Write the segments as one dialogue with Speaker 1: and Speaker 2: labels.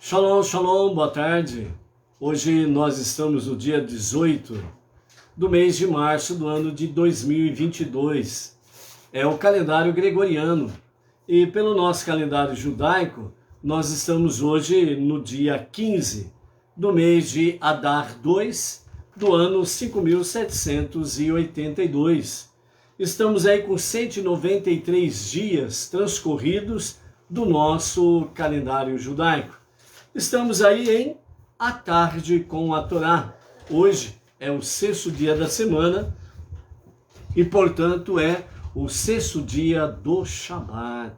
Speaker 1: Shalom, shalom, boa tarde. Hoje nós estamos no dia 18 do mês de março do ano de 2022. É o calendário gregoriano. E pelo nosso calendário judaico, nós estamos hoje no dia 15 do mês de Adar 2 do ano 5782. Estamos aí com 193 dias transcorridos do nosso calendário judaico. Estamos aí em A Tarde com a Torá. Hoje é o sexto dia da semana e, portanto, é o sexto dia do Shabat.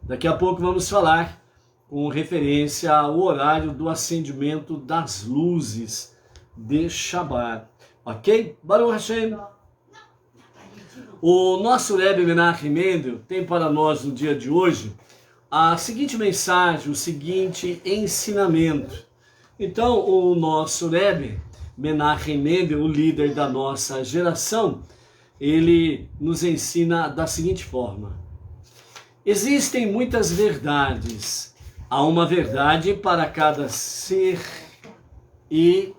Speaker 1: Daqui a pouco vamos falar com referência ao horário do acendimento das luzes de Shabat. Ok? Baruch Hashem. O nosso Rebbe Menachem Mendel tem para nós no dia de hoje a seguinte mensagem, o seguinte ensinamento. Então, o nosso Rebbe Menachem Mendel, o líder da nossa geração, ele nos ensina da seguinte forma: existem muitas verdades, há uma verdade para cada ser e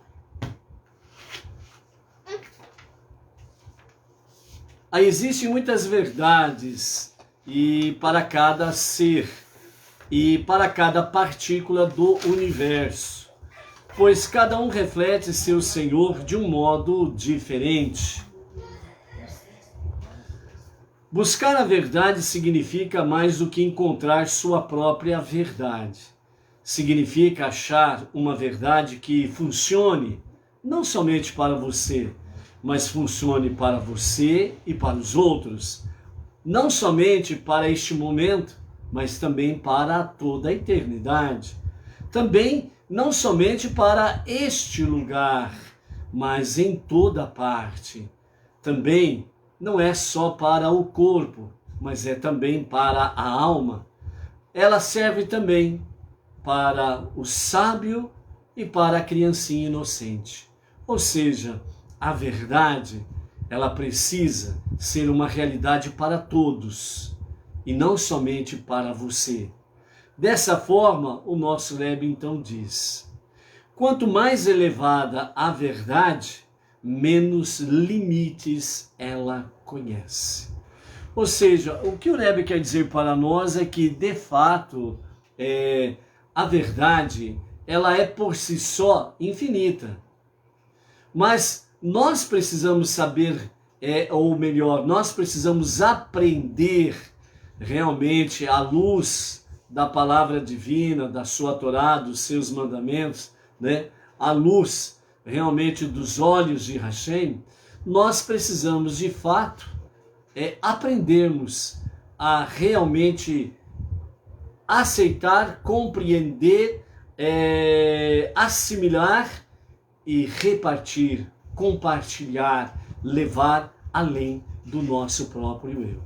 Speaker 1: existem muitas verdades e para cada ser e para cada partícula do universo, pois cada um reflete seu Senhor de um modo diferente. Buscar a verdade significa mais do que encontrar sua própria verdade. Significa achar uma verdade que funcione não somente para você, mas funcione para você e para os outros. Não somente para este momento, mas também para toda a eternidade. Também não somente para este lugar, mas em toda parte. Também não é só para o corpo, mas é também para a alma. Ela serve também para o sábio e para a criancinha inocente. Ou seja, a verdade, ela precisa ser uma realidade para todos e não somente para você. Dessa forma, o nosso Rebbe então diz: quanto mais elevada a verdade, menos limites ela conhece. Ou seja, o que o Rebbe quer dizer para nós é que, de fato, a verdade, ela é por si só infinita. Mas nós precisamos saber, ou melhor, nós precisamos aprender realmente à luz da palavra divina, da sua Torá, dos seus mandamentos, né? À luz realmente dos olhos de Hashem, nós precisamos de fato aprendermos a realmente aceitar, compreender, assimilar e repartir, compartilhar, levar além do nosso próprio eu.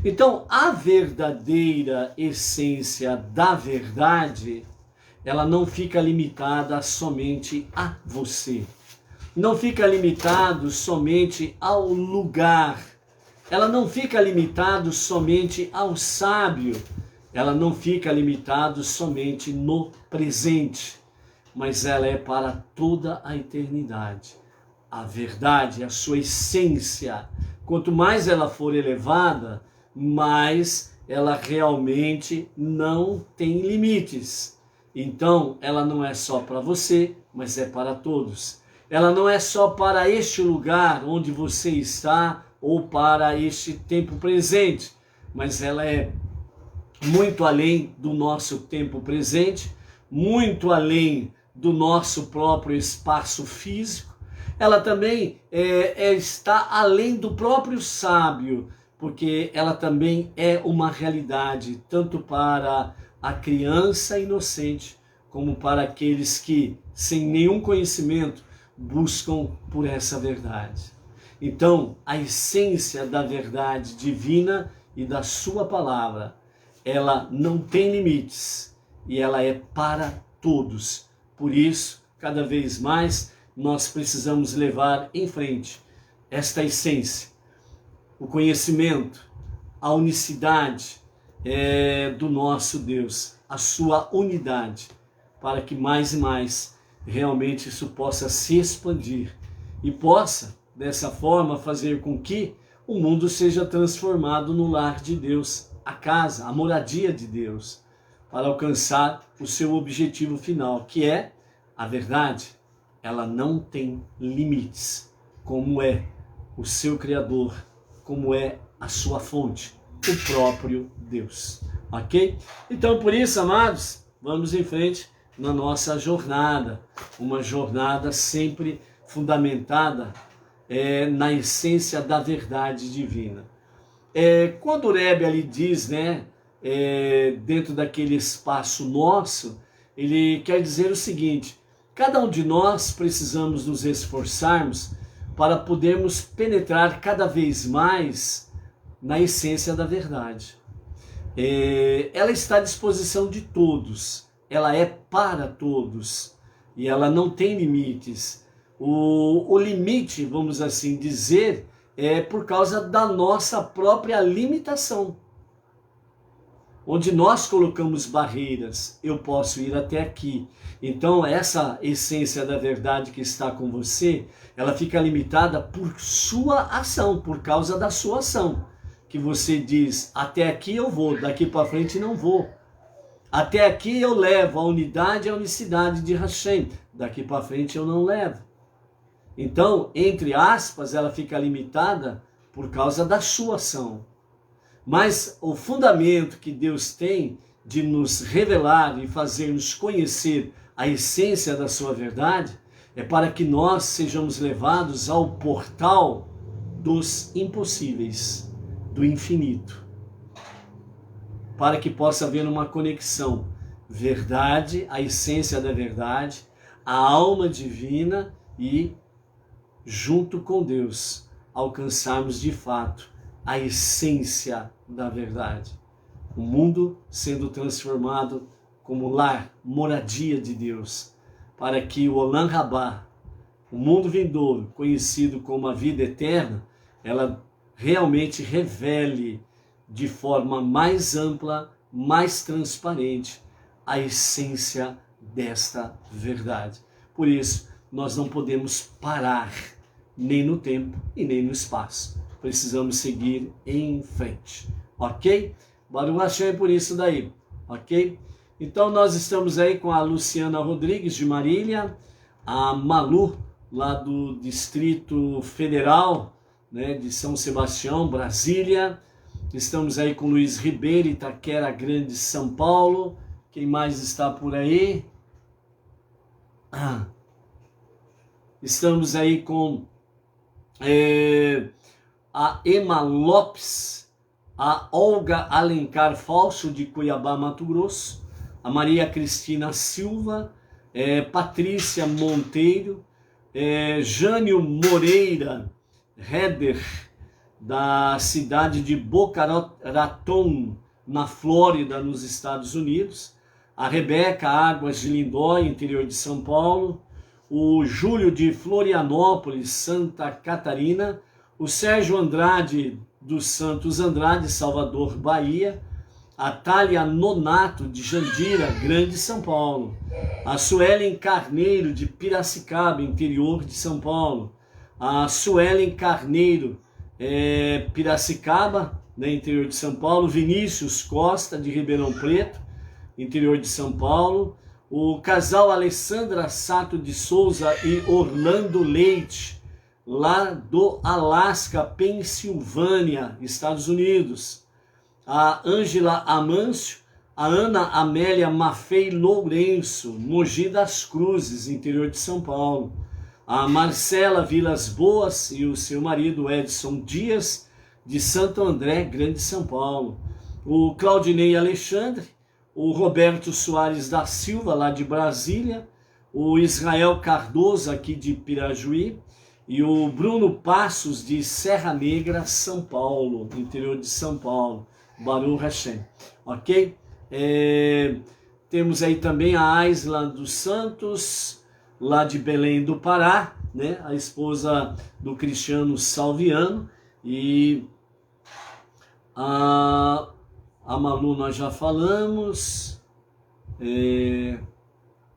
Speaker 1: Então, a verdadeira essência da verdade, ela não fica limitada somente a você. Não fica limitado somente ao lugar. Ela não fica limitado somente ao sábio. Ela não fica limitado somente no presente. Mas ela é para toda a eternidade. A verdade, a sua essência, quanto mais ela for elevada, mais ela realmente não tem limites. Então, ela não é só para você, mas é para todos. Ela não é só para este lugar onde você está ou para este tempo presente, mas ela é muito além do nosso tempo presente, muito além do nosso próprio espaço físico. Ela também está além do próprio sábio, porque ela também é uma realidade, tanto para a criança inocente, como para aqueles que, sem nenhum conhecimento, buscam por essa verdade. Então, a essência da verdade divina e da sua palavra, ela não tem limites e ela é para todos. Por isso, cada vez mais, nós precisamos levar em frente esta essência, o conhecimento, a unicidade do nosso Deus, a sua unidade, para que mais e mais realmente isso possa se expandir e possa, dessa forma, fazer com que o mundo seja transformado no lar de Deus, a casa, a moradia de Deus, para alcançar o seu objetivo final, que é a verdade. Ela não tem limites, como é o seu Criador, como é a sua fonte, o próprio Deus. Ok? Então, por isso, amados, vamos em frente na nossa jornada, uma jornada sempre fundamentada na essência da verdade divina. Quando o Rebbe ali diz, né, dentro daquele espaço nosso, ele quer dizer o seguinte: cada um de nós precisamos nos esforçarmos para podermos penetrar cada vez mais na essência da verdade. Ela está à disposição de todos, ela é para todos e ela não tem limites. O limite, vamos assim dizer, é por causa da nossa própria limitação. Onde nós colocamos barreiras, eu posso ir até aqui. Então essa essência da verdade que está com você, ela fica limitada por sua ação, por causa da sua ação. Que você diz, até aqui eu vou, daqui para frente não vou. Até aqui eu levo a unidade e a unicidade de Hashem, daqui para frente eu não levo. Então, entre aspas, ela fica limitada por causa da sua ação. Mas o fundamento que Deus tem de nos revelar e fazer-nos conhecer a essência da sua verdade é para que nós sejamos levados ao portal dos impossíveis, do infinito. Para que possa haver uma conexão. Verdade, a essência da verdade, a alma divina e, junto com Deus, alcançarmos de fato a essência da verdade. O mundo sendo transformado como lar, moradia de Deus, para que o Olam Rabá, o mundo vindouro, conhecido como a vida eterna, ela realmente revele de forma mais ampla, mais transparente, a essência desta verdade. Por isso, nós não podemos parar, nem no tempo e nem no espaço. Precisamos seguir em frente, ok? Baruch Hashem é por isso daí, ok? Então nós estamos aí com a Luciana Rodrigues de Marília, a Malu lá do Distrito Federal, né, de São Sebastião, Brasília. Estamos aí com Luiz Ribeiro, Itaquera Grande, São Paulo. Quem mais está por aí? Estamos aí com a Emma Lopes, a Olga Alencar Falso, de Cuiabá, Mato Grosso, a Maria Cristina Silva, Patrícia Monteiro, Jânio Moreira Heder, da cidade de Boca Raton, na Flórida, nos Estados Unidos, a Rebeca Águas de Lindóia, interior de São Paulo, o Júlio de Florianópolis, Santa Catarina, o Sérgio Andrade dos Santos Andrade, Salvador, Bahia, a Thalia Nonato de Jandira, Grande São Paulo, a Suelen Carneiro de Piracicaba, interior de São Paulo, a Suelen Carneiro, Piracicaba, né, interior de São Paulo, Vinícius Costa de Ribeirão Preto, interior de São Paulo, o casal Alessandra Sato de Souza e Orlando Leite, lá do Alasca, Pensilvânia, Estados Unidos, a Ângela Amâncio, a Ana Amélia Maffei Lourenço, Mogi das Cruzes, interior de São Paulo, a Marcela Vilas Boas e o seu marido Edson Dias, de Santo André, Grande São Paulo, o Claudinei Alexandre, o Roberto Soares da Silva, lá de Brasília, o Israel Cardoso, aqui de Pirajuí, e o Bruno Passos, de Serra Negra, São Paulo, interior de São Paulo, Baruch Hashem, ok? Temos aí também a Aisla dos Santos, lá de Belém do Pará, né? A esposa do Cristiano Salviano, e a Malu nós já falamos,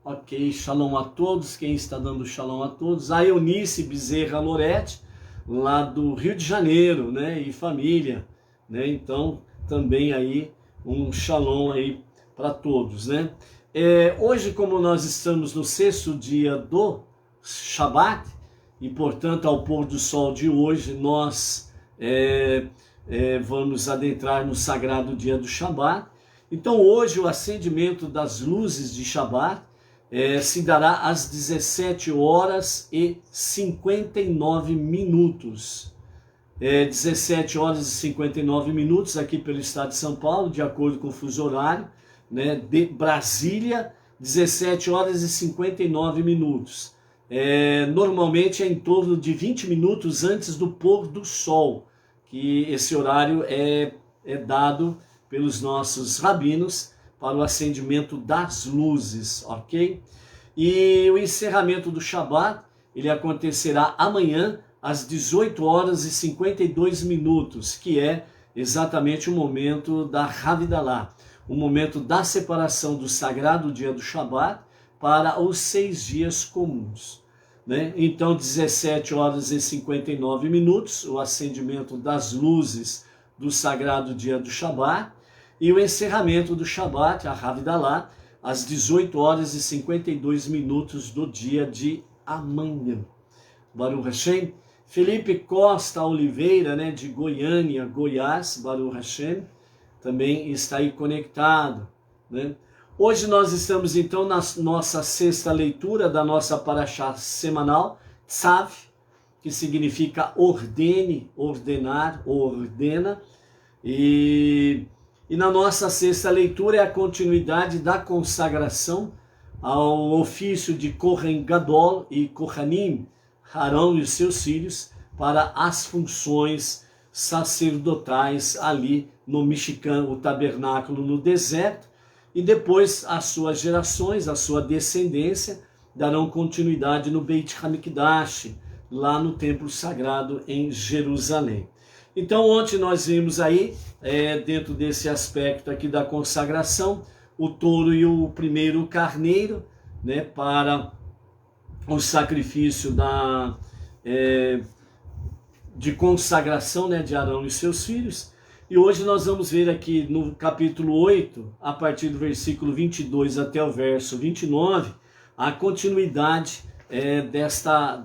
Speaker 1: Ok, shalom a todos, quem está dando shalom a todos? A Eunice Bezerra Lorete, lá do Rio de Janeiro, né, e família, né, então também aí um shalom aí para todos, né. Hoje, como nós estamos no 6º dia do Shabat, e portanto ao pôr do sol de hoje nós vamos adentrar no sagrado dia do Shabat. Então hoje o acendimento das luzes de Shabat se dará às 17 horas e 59 minutos. 17 horas e 59 minutos aqui pelo estado de São Paulo, de acordo com o fuso horário, né, de Brasília, 17 horas e 59 minutos. Normalmente é em torno de 20 minutos antes do pôr do sol, que esse horário é dado pelos nossos rabinos para o acendimento das luzes, ok? E o encerramento do Shabat, ele acontecerá amanhã às 18 horas e 52 minutos, que é exatamente o momento da Havdalah, o momento da separação do sagrado dia do Shabat para os 6 dias comuns, né? Então 17 horas e 59 minutos, o acendimento das luzes do sagrado dia do Shabat, e o encerramento do Shabat, a Havdalah, às 18 horas e 52 minutos do dia de amanhã. Baruch Hashem. Felipe Costa Oliveira, né, de Goiânia, Goiás, Baruch Hashem, também está aí conectado, né? Hoje nós estamos então na nossa 6ª leitura da nossa Parashá semanal, Tzav, que significa ordene, ordenar, ordena, e na nossa 6ª leitura é a continuidade da consagração ao ofício de Kohen Gadol e Kohanim, Arão e os seus filhos, para as funções sacerdotais ali no Mishkan, o tabernáculo no deserto, e depois as suas gerações, a sua descendência, darão continuidade no Beit HaMikdash, lá no templo sagrado em Jerusalém. Então ontem nós vimos aí, dentro desse aspecto aqui da consagração, o touro e o primeiro carneiro, né, para o sacrifício de consagração, né, de Arão e seus filhos. E hoje nós vamos ver aqui no capítulo 8, a partir do versículo 22 até o verso 29, a continuidade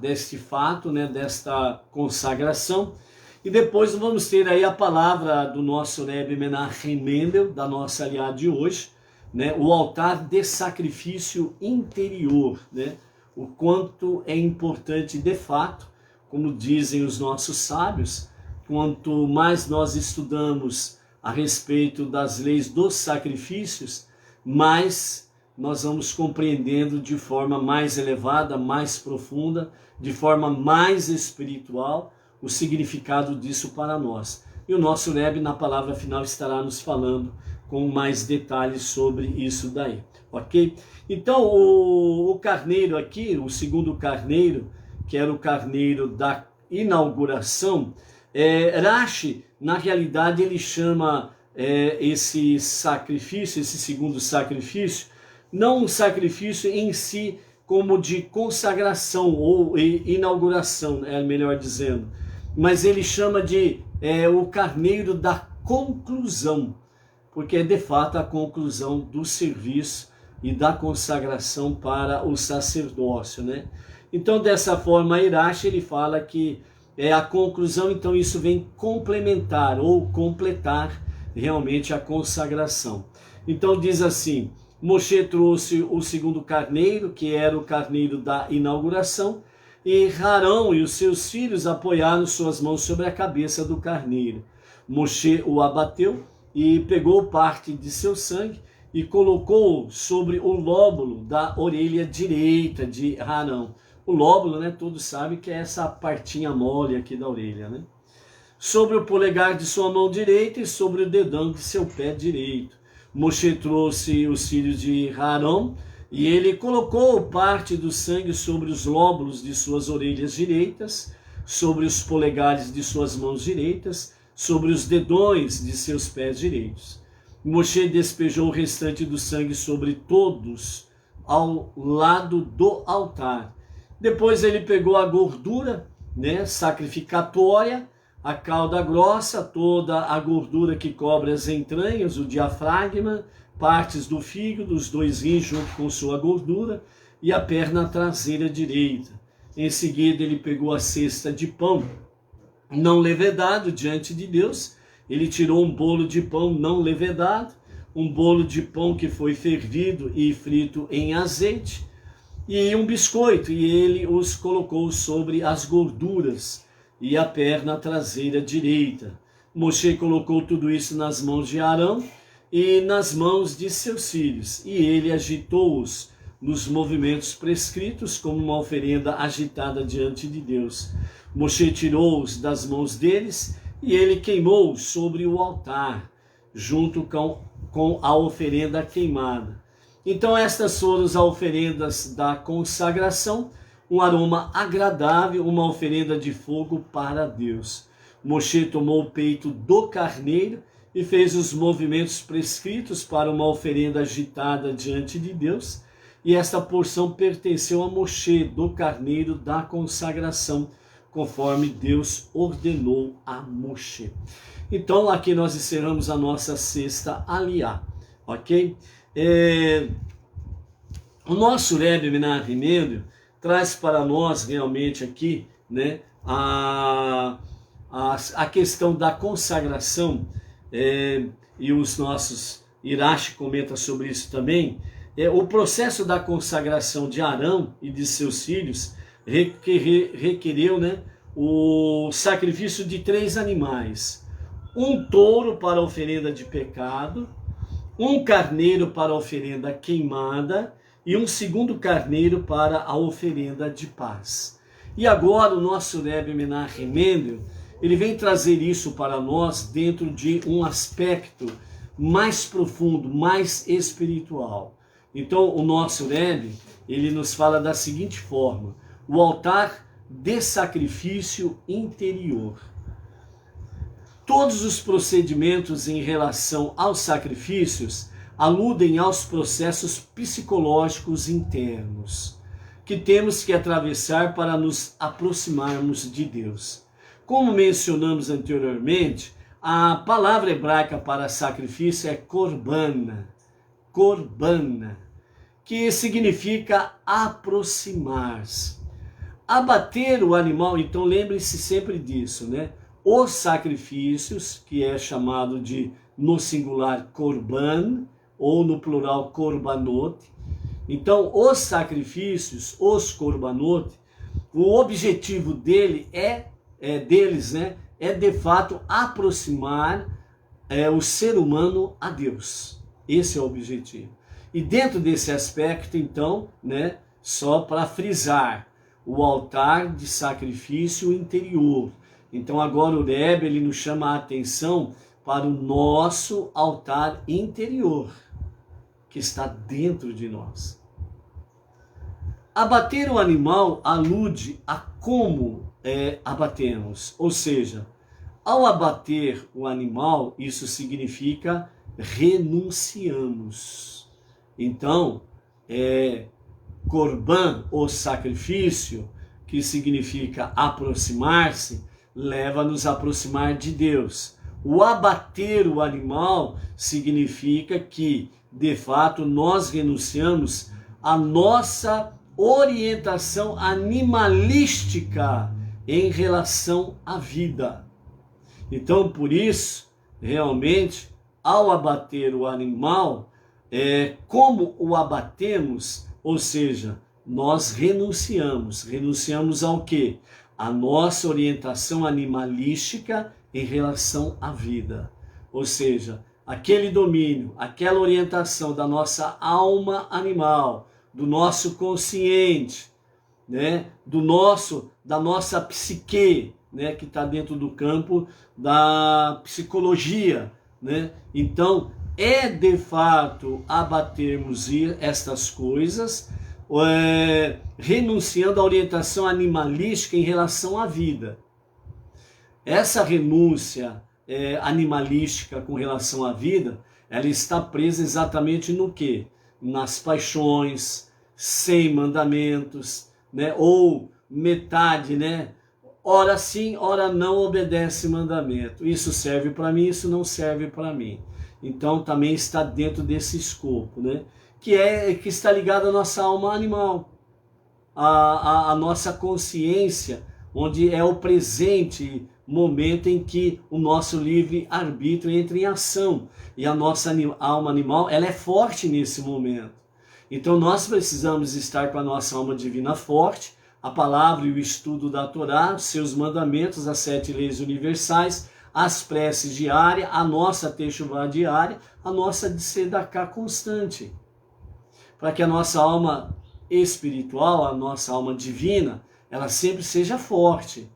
Speaker 1: deste fato, né, desta consagração. E depois vamos ter aí a palavra do nosso Rebbe Menachem Mendel, da nossa aliada de hoje, né, o altar de sacrifício interior, né, o quanto é importante de fato, como dizem os nossos sábios, quanto mais nós estudamos a respeito das leis dos sacrifícios, mais nós vamos compreendendo de forma mais elevada, mais profunda, de forma mais espiritual, o significado disso para nós. E o nosso Rebbe, na palavra final, estará nos falando com mais detalhes sobre isso daí, ok? Então, o carneiro aqui, o segundo carneiro, que era o carneiro da inauguração, Rashi, na realidade, ele chama esse sacrifício, esse segundo sacrifício, não um sacrifício em si como de consagração ou inauguração, melhor dizendo, mas ele chama de o carneiro da conclusão, porque é de fato a conclusão do serviço e da consagração para o sacerdócio, né? Então, dessa forma, Irache, ele fala que é a conclusão, então isso vem complementar ou completar realmente a consagração. Então diz assim, Moshe trouxe o segundo carneiro, que era o carneiro da inauguração, e Arão e os seus filhos apoiaram suas mãos sobre a cabeça do carneiro. Moshe o abateu e pegou parte de seu sangue e colocou sobre o lóbulo da orelha direita de Arão. O lóbulo, né, todos sabem que é essa partinha mole aqui da orelha, né? Sobre o polegar de sua mão direita e sobre o dedão de seu pé direito. Moshe trouxe os filhos de Arão e ele colocou parte do sangue sobre os lóbulos de suas orelhas direitas, sobre os polegares de suas mãos direitas, sobre os dedões de seus pés direitos. Moshe despejou o restante do sangue sobre todos ao lado do altar. Depois ele pegou a gordura, né, sacrificatória, a cauda grossa, toda a gordura que cobre as entranhas, o diafragma, partes do fígado, os 2 rins junto com sua gordura e a perna traseira direita. Em seguida ele pegou a cesta de pão não levedado diante de Deus. Ele tirou um bolo de pão não levedado, um bolo de pão que foi fervido e frito em azeite, e um biscoito, e ele os colocou sobre as gorduras e a perna traseira direita. Moshe colocou tudo isso nas mãos de Arão e nas mãos de seus filhos, e ele agitou-os nos movimentos prescritos como uma oferenda agitada diante de Deus. Moshe tirou-os das mãos deles e ele queimou-os sobre o altar, junto com a oferenda queimada. Então estas foram as oferendas da consagração, um aroma agradável, uma oferenda de fogo para Deus. Moshe tomou o peito do carneiro e fez os movimentos prescritos para uma oferenda agitada diante de Deus, e esta porção pertenceu a Moshe do carneiro da consagração, conforme Deus ordenou a Moshe. Então aqui nós encerramos a nossa sexta aliá, ok? O nosso Rebbe Menachem Mendel traz para nós realmente aqui, né, a questão da consagração, e os nossos Irashi comenta sobre isso também. O processo da consagração de Arão e de seus filhos requereu, né, o sacrifício de 3 animais: um touro para a oferenda de pecado, um carneiro para a oferenda queimada e um segundo carneiro para a oferenda de paz. E agora o nosso Rebbe Menachem Mendel, ele vem trazer isso para nós dentro de um aspecto mais profundo, mais espiritual. Então o nosso Rebbe, ele nos fala da seguinte forma: o altar de sacrifício interior. Todos os procedimentos em relação aos sacrifícios aludem aos processos psicológicos internos que temos que atravessar para nos aproximarmos de Deus. Como mencionamos anteriormente, a palavra hebraica para sacrifício é korban, que significa aproximar-se. Abater o animal, então lembre-se sempre disso, né? Os sacrifícios, que é chamado de, no singular, korban, ou no plural, korbanot. Então, os sacrifícios, os korbanot, o objetivo deles, né, é de fato aproximar o ser humano a Deus. Esse é o objetivo. E dentro desse aspecto, então, né, só para frisar, o altar de sacrifício interior. Então agora o Rebbe, ele nos chama a atenção para o nosso altar interior, que está dentro de nós. Abater o animal alude a como abatemos, ou seja, ao abater o animal, isso significa renunciamos. Então, Korban, o sacrifício, que significa aproximar-se, leva-nos a aproximar de Deus. O abater o animal significa que, de fato, nós renunciamos à nossa orientação animalística em relação à vida. Então, por isso, realmente, ao abater o animal, como o abatemos, ou seja, nós renunciamos ao quê? A nossa orientação animalística em relação à vida. Ou seja, aquele domínio, aquela orientação da nossa alma animal, do nosso consciente, né, da nossa psique, né, que está dentro do campo da psicologia, né? Então, de fato abatermos estas coisas, renunciando à orientação animalística em relação à vida. Essa renúncia animalística com relação à vida, ela está presa exatamente no quê? Nas paixões, 100 mandamentos, né? Ou metade, né? Ora sim, ora não obedece mandamento. Isso serve para mim, isso não serve para mim. Então também está dentro desse escopo, né? Que está ligado à nossa alma animal, à nossa consciência, onde é o presente momento em que o nosso livre-arbítrio entra em ação. E a nossa alma animal, ela é forte nesse momento. Então nós precisamos estar com a nossa alma divina forte, a palavra e o estudo da Torá, seus mandamentos, as 7 leis universais, as preces diárias, a nossa techuvá diária, a nossa tzedaká constante. Para que a nossa alma espiritual, a nossa alma divina, ela sempre seja forte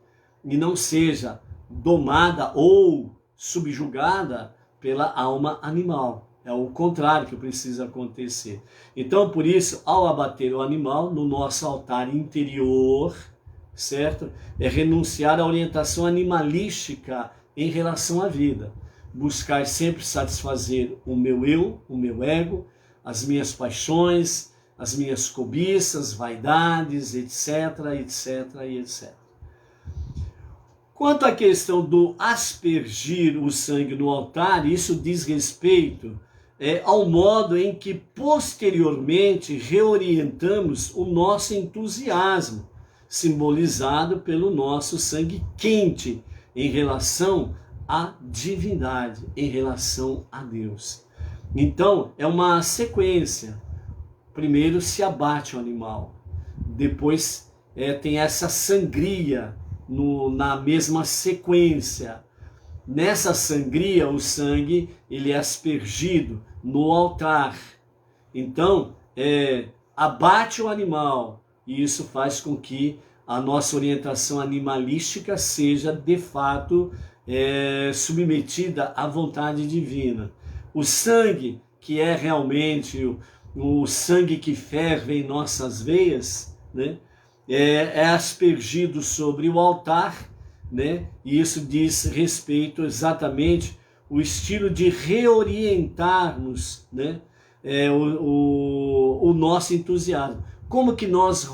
Speaker 1: e não seja domada ou subjugada pela alma animal. É o contrário que precisa acontecer. Então, por isso, ao abater o animal no nosso altar interior, certo? É renunciar à orientação animalística em relação à vida. Buscar sempre satisfazer o meu eu, o meu ego, as minhas paixões, as minhas cobiças, vaidades, etc, etc e etc. Quanto à questão do aspergir o sangue no altar, isso diz respeito ao modo em que posteriormente reorientamos o nosso entusiasmo, simbolizado pelo nosso sangue quente em relação à divindade, em relação a Deus. Então, é uma sequência. Primeiro se abate o animal, depois tem essa sangria na mesma sequência. Nessa sangria, o sangue ele é aspergido no altar. Então, abate o animal, e isso faz com que a nossa orientação animalística seja, de fato, submetida à vontade divina. O sangue, que é realmente o sangue que ferve em nossas veias, né, é aspergido sobre o altar, né, e isso diz respeito exatamente o estilo de reorientarmos, né, o nosso entusiasmo. Como que nós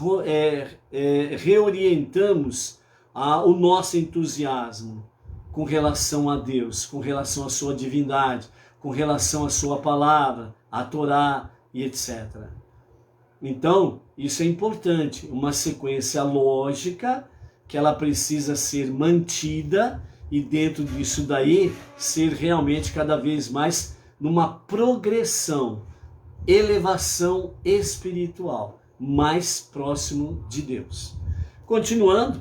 Speaker 1: reorientamos o nosso entusiasmo com relação a Deus, com relação à sua divindade, com relação à sua palavra, a Torá e etc. Então, isso é importante, uma sequência lógica que ela precisa ser mantida e dentro disso daí ser realmente cada vez mais numa progressão, elevação espiritual, mais próximo de Deus. Continuando,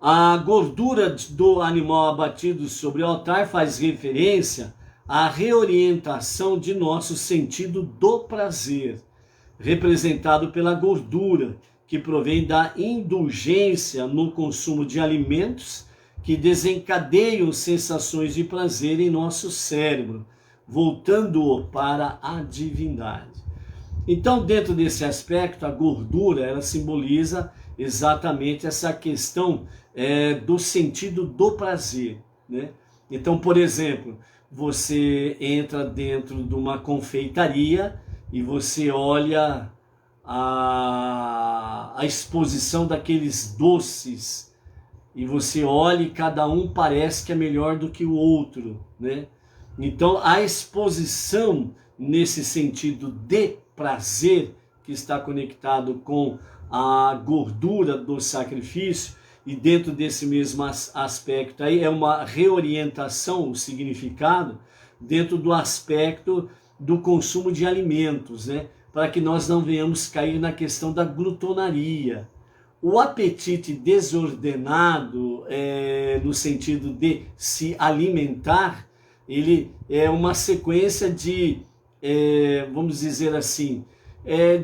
Speaker 1: a gordura do animal abatido sobre o altar faz referência à reorientação de nosso sentido do prazer, representado pela gordura, que provém da indulgência no consumo de alimentos que desencadeiam sensações de prazer em nosso cérebro, voltando-o para a divindade. Então, dentro desse aspecto, a gordura, ela simboliza exatamente essa questão do sentido do prazer, né? Então, por exemplo, você entra dentro de uma confeitaria e você olha a exposição daqueles doces, e você olha e cada um parece que é melhor do que o outro, né? Então a exposição nesse sentido de prazer, que está conectado com a gordura do sacrifício, e dentro desse mesmo aspecto aí é uma reorientação, o significado, dentro do aspecto do consumo de alimentos, né? Para que nós não venhamos cair na questão da glutonaria. O apetite desordenado, no sentido de se alimentar, ele é uma sequência de, vamos dizer assim,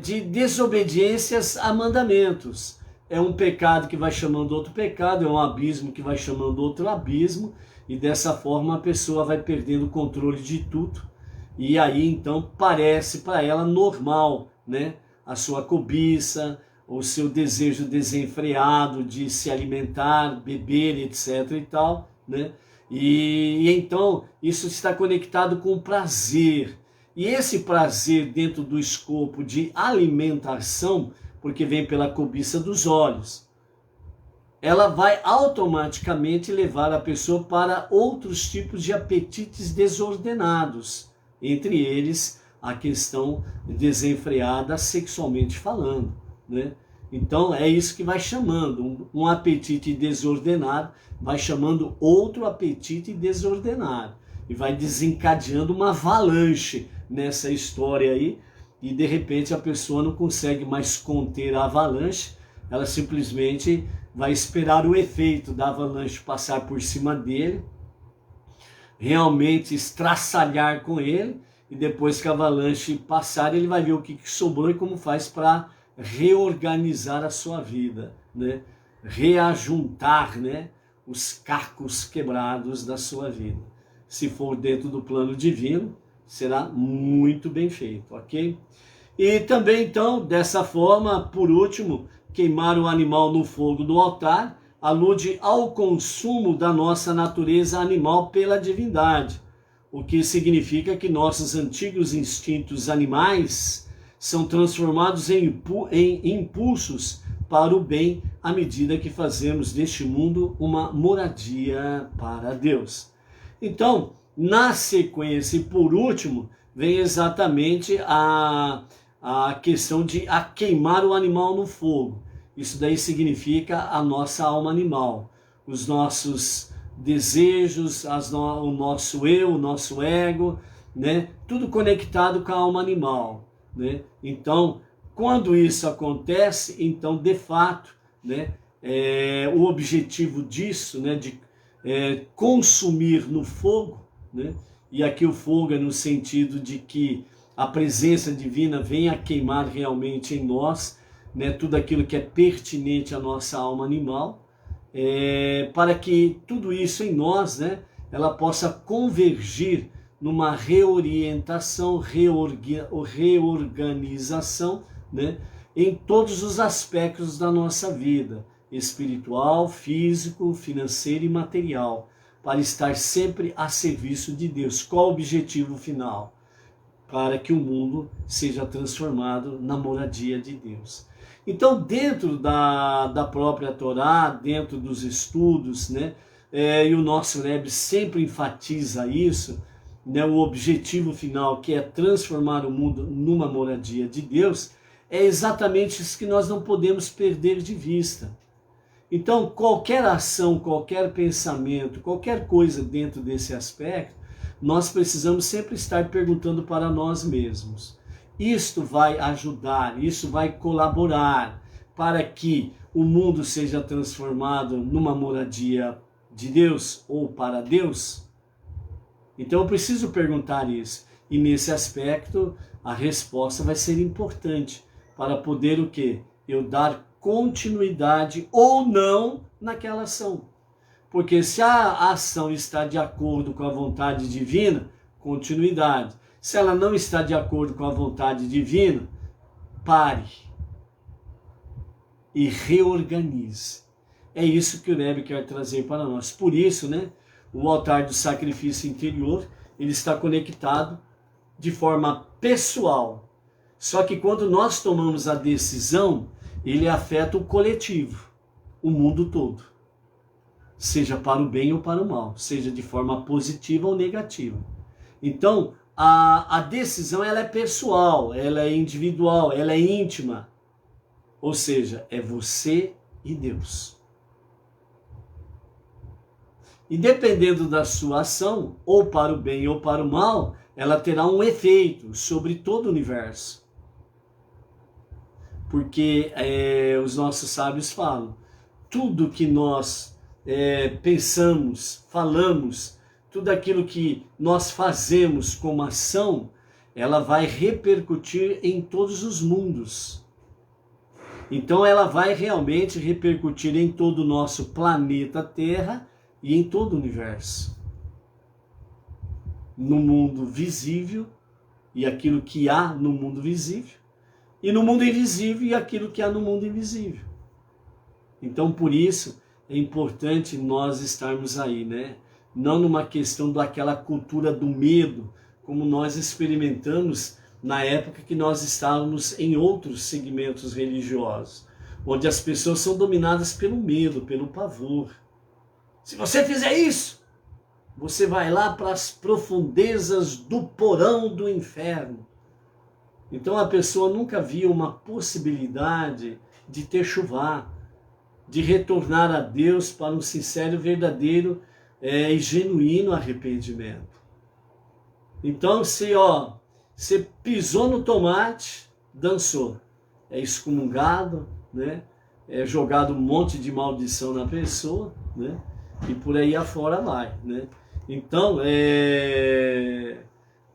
Speaker 1: de desobediências a mandamentos. É um pecado que vai chamando outro pecado, é um abismo que vai chamando outro abismo, e dessa forma a pessoa vai perdendo o controle de tudo. E aí então parece para ela normal, né? A sua cobiça, o seu desejo desenfreado de se alimentar, beber, etc e tal, né? E então isso está conectado com o prazer. E esse prazer dentro do escopo de alimentação, porque vem pela cobiça dos olhos, ela vai automaticamente levar a pessoa para outros tipos de apetites desordenados, entre eles a questão desenfreada sexualmente falando, né? Então é isso que vai chamando, um apetite desordenado vai chamando outro apetite desordenado e vai desencadeando uma avalanche nessa história aí, e de repente a pessoa não consegue mais conter a avalanche, ela simplesmente vai esperar o efeito da avalanche passar por cima dele, realmente estraçalhar com ele, e depois que a avalanche passar, ele vai ver o que sobrou e como faz para reorganizar a sua vida, né? Reajuntar, né, os cacos quebrados da sua vida. Se for dentro do plano divino, será muito bem feito, ok? E também, então, dessa forma, por último, queimar o animal no fogo do altar alude ao consumo da nossa natureza animal pela divindade, o que significa que nossos antigos instintos animais são transformados em impulsos para o bem à medida que fazemos deste mundo uma moradia para Deus. Então, na sequência e por último, vem exatamente a questão de queimar o animal no fogo. Isso daí significa a nossa alma animal, os nossos desejos, o nosso eu, o nosso ego, né? Tudo conectado com a alma animal, né? Então, quando isso acontece, então de fato, né, o objetivo disso, né, de consumir no fogo, né? E aqui o fogo é no sentido de que a presença divina vem a queimar realmente em nós, né, tudo aquilo que é pertinente à nossa alma animal, para que tudo isso em nós, né, ela possa convergir numa reorientação, reorganização, né, em todos os aspectos da nossa vida, espiritual, físico, financeiro e material, para estar sempre a serviço de Deus. Qual o objetivo final? Para que o mundo seja transformado na moradia de Deus. Então, dentro da própria Torá, dentro dos estudos, né, e o nosso Rebbe sempre enfatiza isso, né, o objetivo final, que é transformar o mundo numa moradia de Deus, é exatamente isso que nós não podemos perder de vista. Então, qualquer ação, qualquer pensamento, qualquer coisa dentro desse aspecto, nós precisamos sempre estar perguntando para nós mesmos. Isto vai ajudar, isso vai colaborar para que o mundo seja transformado numa moradia de Deus ou para Deus? Então eu preciso perguntar isso. E nesse aspecto, a resposta vai ser importante para poder o quê? Eu dar continuidade ou não naquela ação. Porque se a ação está de acordo com a vontade divina, continuidade. Se ela não está de acordo com a vontade divina, pare e reorganize. É isso que o Rebbe quer trazer para nós. Por isso, né, o altar do sacrifício interior, ele está conectado de forma pessoal. Só que quando nós tomamos a decisão, ele afeta o coletivo, o mundo todo. Seja para o bem ou para o mal, seja de forma positiva ou negativa. Então, a decisão ela é pessoal, ela é individual, ela é íntima. Ou seja, é você e Deus. E dependendo da sua ação, ou para o bem ou para o mal, ela terá um efeito sobre todo o universo. Porque os nossos sábios falam, tudo que nós pensamos, falamos, tudo aquilo que nós fazemos como ação, ela vai repercutir em todos os mundos. Então ela vai realmente repercutir em todo o nosso planeta Terra e em todo o universo. No mundo visível e aquilo que há no mundo visível, e no mundo invisível e aquilo que há no mundo invisível. Então por isso é importante nós estarmos aí, né? Não numa questão daquela cultura do medo, como nós experimentamos na época que nós estávamos em outros segmentos religiosos, onde as pessoas são dominadas pelo medo, pelo pavor. Se você fizer isso, você vai lá para as profundezas do porão do inferno. Então a pessoa nunca viu uma possibilidade de ter chuva, de retornar a Deus para um sincero, verdadeiro e genuíno arrependimento. Então você pisou no tomate, dançou, é excomungado, né? É jogado um monte de maldição na pessoa, né? E por aí afora vai, né? Então,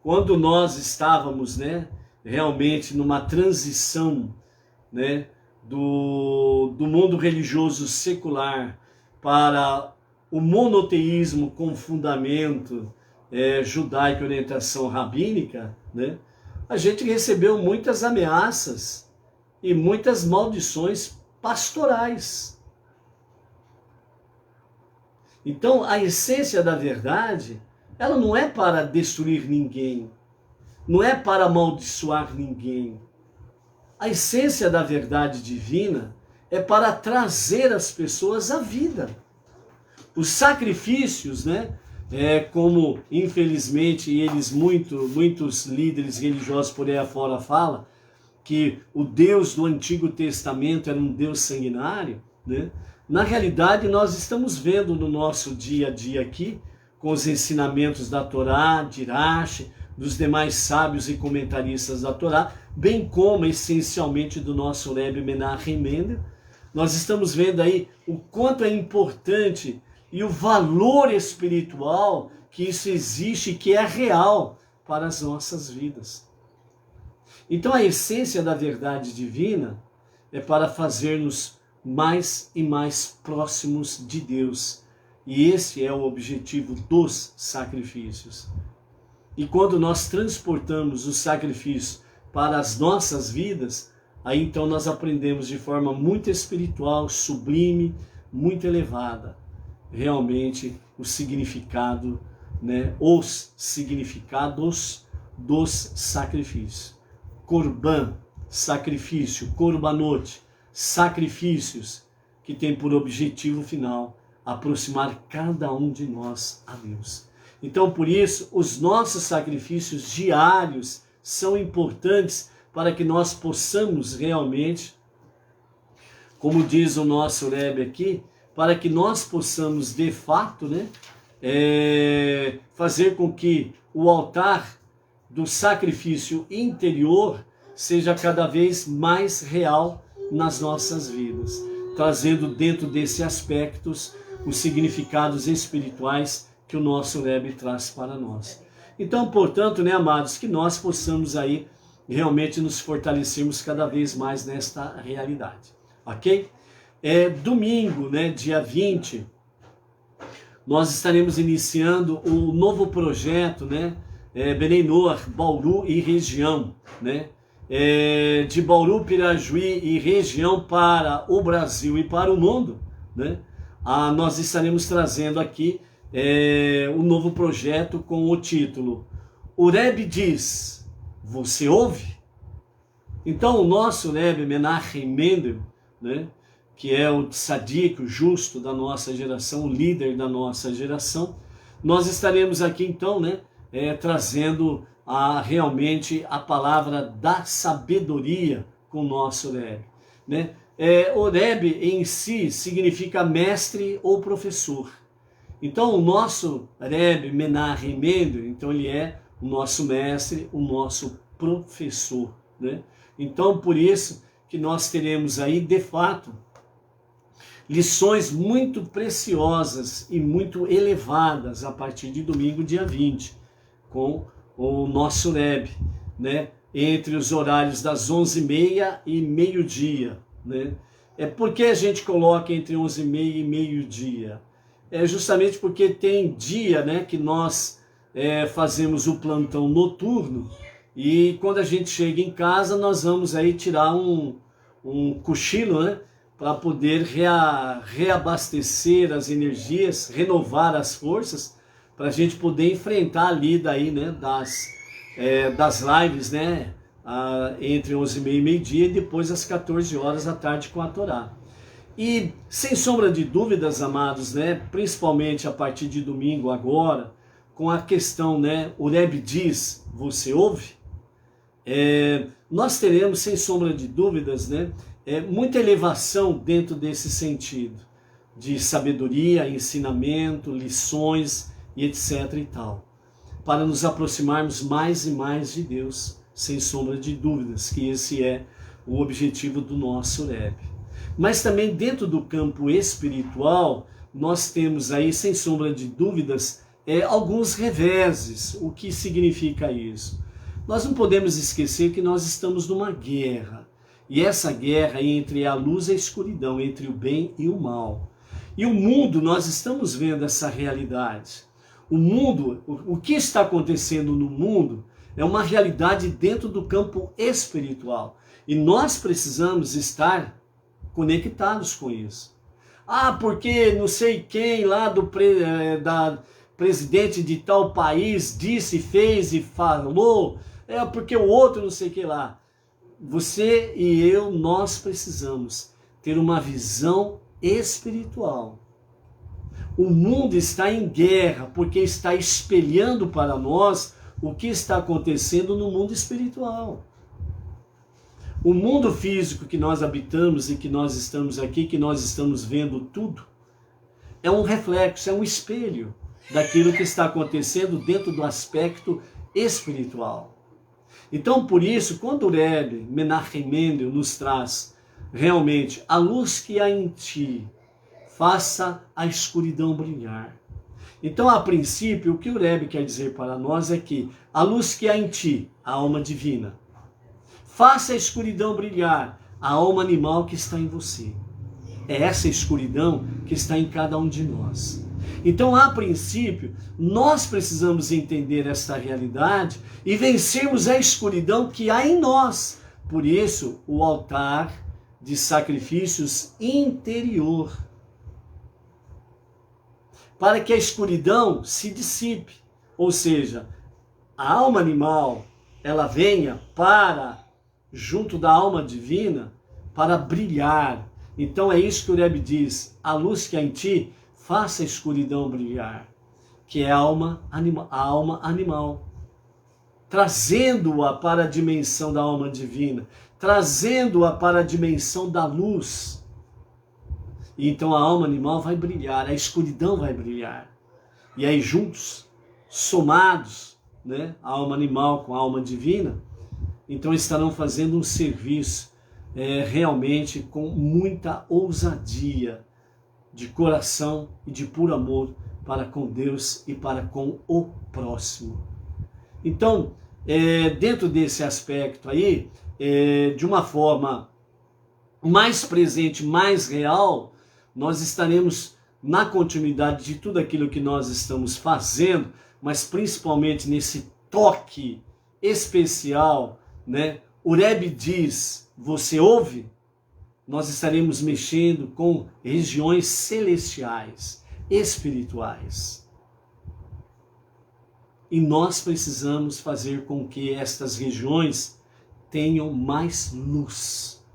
Speaker 1: quando nós estávamos, né, realmente numa transição, né, do mundo religioso secular para o monoteísmo com fundamento judaico e orientação rabínica, né, a gente recebeu muitas ameaças e muitas maldições pastorais. Então, a essência da verdade, ela não é para destruir ninguém, não é para amaldiçoar ninguém. A essência da verdade divina é para trazer as pessoas à vida. Os sacrifícios, né, como infelizmente muitos líderes religiosos por aí afora falam, que o Deus do Antigo Testamento era um Deus sanguinário, né? Na realidade, nós estamos vendo no nosso dia a dia aqui, com os ensinamentos da Torá, de Rashi, dos demais sábios e comentaristas da Torá, bem como essencialmente do nosso Rebbe Menachem Mendel, nós estamos vendo aí o quanto é importante e o valor espiritual que isso existe e que é real para as nossas vidas. Então a essência da verdade divina é para fazer-nos mais e mais próximos de Deus. E esse é o objetivo dos sacrifícios. E quando nós transportamos o sacrifício para as nossas vidas, aí então nós aprendemos de forma muito espiritual, sublime, muito elevada, realmente o significado, né, os significados dos sacrifícios. Corban, sacrifício, korbanot, sacrifícios que tem por objetivo final aproximar cada um de nós a Deus. Então, por isso, os nossos sacrifícios diários são importantes para que nós possamos realmente, como diz o nosso Rebbe aqui, para que nós possamos de fato, né, fazer com que o altar do sacrifício interior seja cada vez mais real nas nossas vidas, trazendo dentro desses aspectos os significados espirituais que o nosso Rebbe traz para nós. Então, portanto, né, amados, que nós possamos aí realmente nos fortalecermos cada vez mais nesta realidade, ok? Domingo, né, dia 20, nós estaremos iniciando o novo projeto, né, Benei Noach, Bauru e região, né? De Bauru, Pirajuí e região para o Brasil e para o mundo, né? Nós estaremos trazendo aqui um novo projeto com o título O Rebbe diz, você ouve? Então o nosso Rebbe Menachem Mendel, né, que é o tzadik, o justo da nossa geração, o líder da nossa geração, nós estaremos aqui então, né, trazendo realmente a palavra da sabedoria com o nosso Rebbe, né? O Rebbe em si significa mestre ou professor. Então o nosso Rebbe Menachem Mendel, então ele é o nosso mestre, o nosso professor, né? Então por isso que nós teremos aí de fato lições muito preciosas e muito elevadas a partir de domingo, dia 20, com o nosso Rebbe, né? Entre os horários das 11h30 e meio-dia, né? Por que a gente coloca entre 11h30 e meio-dia? Justamente porque tem dia, né, que nós fazemos o plantão noturno e quando a gente chega em casa nós vamos aí tirar um cochilo, né, para poder reabastecer as energias, renovar as forças, para a gente poder enfrentar ali daí, né, das das lives, né? Entre 11h30 e meio-dia e depois às 14 horas da tarde com a Torá. E sem sombra de dúvidas, amados, né? Principalmente a partir de domingo agora, com a questão, né? O Rebbe diz, você ouve? Nós teremos, sem sombra de dúvidas, né? Muita elevação dentro desse sentido, de sabedoria, ensinamento, lições e etc e tal, para nos aproximarmos mais e mais de Deus, sem sombra de dúvidas, que esse é o objetivo do nosso Rebbe. Mas também dentro do campo espiritual, nós temos aí, sem sombra de dúvidas, alguns reveses. O que significa isso? Nós não podemos esquecer que nós estamos numa guerra. E essa guerra é entre a luz e a escuridão, entre o bem e o mal. E o mundo, nós estamos vendo essa realidade. O mundo, o que está acontecendo no mundo é uma realidade dentro do campo espiritual. E nós precisamos estar conectados com isso. Porque não sei quem lá da presidente de tal país disse, fez e falou, porque o outro não sei o que lá. Você e eu, nós precisamos ter uma visão espiritual. O mundo está em guerra porque está espelhando para nós o que está acontecendo no mundo espiritual. O mundo físico que nós habitamos e que nós estamos aqui, que nós estamos vendo tudo, é um reflexo, é um espelho daquilo que está acontecendo dentro do aspecto espiritual. Então, por isso, quando o Rebbe Menachem Mendel nos traz realmente a luz que há em ti, faça a escuridão brilhar. Então, a princípio, o que o Rebbe quer dizer para nós é que a luz que há em ti, a alma divina, faça a escuridão brilhar, a alma animal que está em você. É essa escuridão que está em cada um de nós. Então, a princípio, nós precisamos entender esta realidade e vencermos a escuridão que há em nós. Por isso, o altar de sacrifícios interior. Para que a escuridão se dissipe. Ou seja, a alma animal, ela venha junto da alma divina, para brilhar. Então é isso que o Rebbe diz, a luz que há em ti, faça a escuridão brilhar, que é a alma animal, trazendo-a para a dimensão da alma divina, trazendo-a para a dimensão da luz. E então a alma animal vai brilhar, a escuridão vai brilhar. E aí juntos, somados, né, a alma animal com a alma divina, então estarão fazendo um serviço realmente com muita ousadia, de coração e de puro amor para com Deus e para com o próximo. Então, dentro desse aspecto aí, de uma forma mais presente, mais real, nós estaremos na continuidade de tudo aquilo que nós estamos fazendo, mas principalmente nesse toque especial, né? O Rebbe diz, você ouve? Nós estaremos mexendo com regiões celestiais, espirituais. E nós precisamos fazer com que estas regiões tenham mais luz,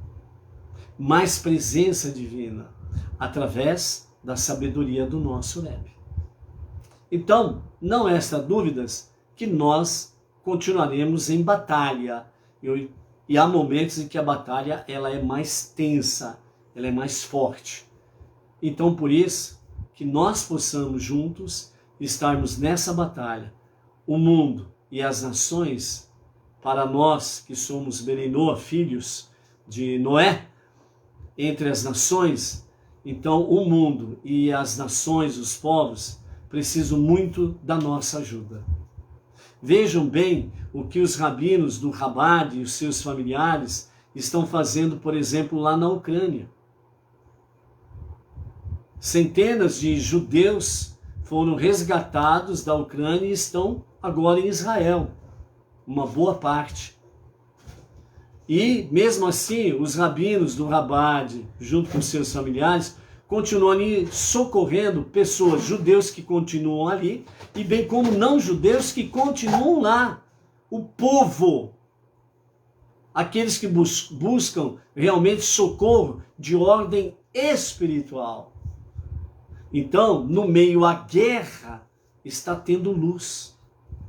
Speaker 1: mais presença divina, através da sabedoria do nosso Rebbe. Então, não resta dúvidas que nós continuaremos em batalha. E há momentos em que a batalha ela é mais tensa, ela é mais forte. Então, por isso, que nós possamos juntos estarmos nessa batalha. O mundo e as nações, para nós que somos Beninoa, filhos de Noé, entre as nações, então o mundo e as nações, os povos, precisam muito da nossa ajuda. Vejam bem o que os rabinos do Chabad e os seus familiares estão fazendo, por exemplo, lá na Ucrânia. Centenas de judeus foram resgatados da Ucrânia e estão agora em Israel, uma boa parte. E, mesmo assim, os rabinos do Chabad, junto com seus familiares, continuam ali socorrendo pessoas, judeus que continuam ali, e bem como não judeus que continuam lá. o povo, aqueles que buscam realmente socorro de ordem espiritual. Então, no meio à guerra, está tendo luz,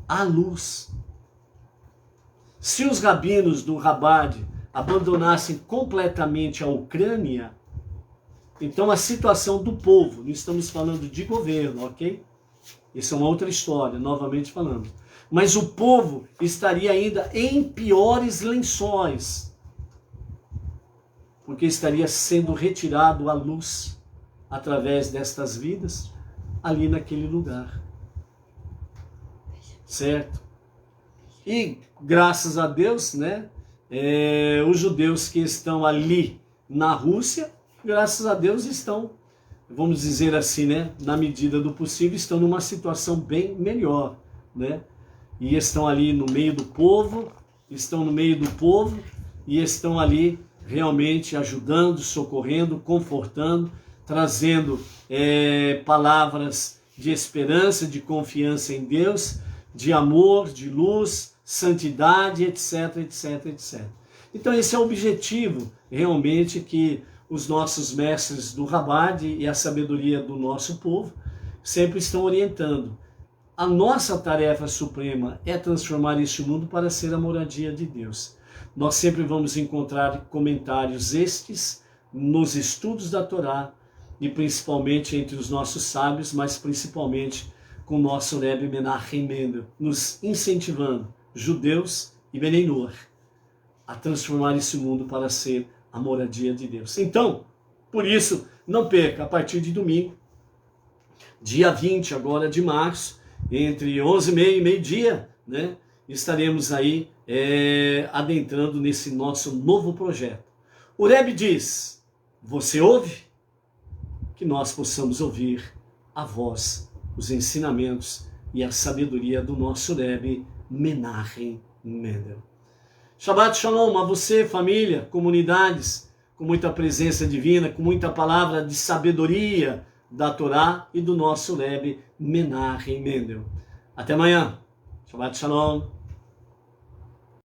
Speaker 1: a luz. Se os rabinos do Chabad abandonassem completamente a Ucrânia, então a situação do povo, não estamos falando de governo, ok? Isso é uma outra história, novamente falando. Mas o povo estaria ainda em piores lençóis, porque estaria sendo retirado a luz através destas vidas ali naquele lugar. Certo? E graças a Deus, né, os judeus que estão ali na Rússia, graças a Deus estão, vamos dizer assim, né, na medida do possível, estão numa situação bem melhor, né? E estão ali no meio do povo, e estão ali realmente ajudando, socorrendo, confortando, trazendo palavras de esperança, de confiança em Deus, de amor, de luz, santidade, etc, etc, etc. Então esse é o objetivo realmente que os nossos mestres do Chabad e a sabedoria do nosso povo sempre estão orientando. A nossa tarefa suprema é transformar este mundo para ser a moradia de Deus. Nós sempre vamos encontrar comentários estes nos estudos da Torá e principalmente entre os nossos sábios, mas principalmente com o nosso Rebbe Menachem Mendel, nos incentivando, judeus e Benei Noach, a transformar esse mundo para ser a moradia de Deus. Então, por isso, não perca, a partir de domingo, dia 20 agora de março, entre 11h30 e meio-dia, né, estaremos aí adentrando nesse nosso novo projeto. O Rebbe diz, você ouve? Que nós possamos ouvir a voz, os ensinamentos e a sabedoria do nosso Rebbe Menachem Mendel. Shabbat Shalom a você, família, comunidades, com muita presença divina, com muita palavra de sabedoria da Torá e do nosso Rebbe Menachem Mendel. Até amanhã. Shabbat Shalom.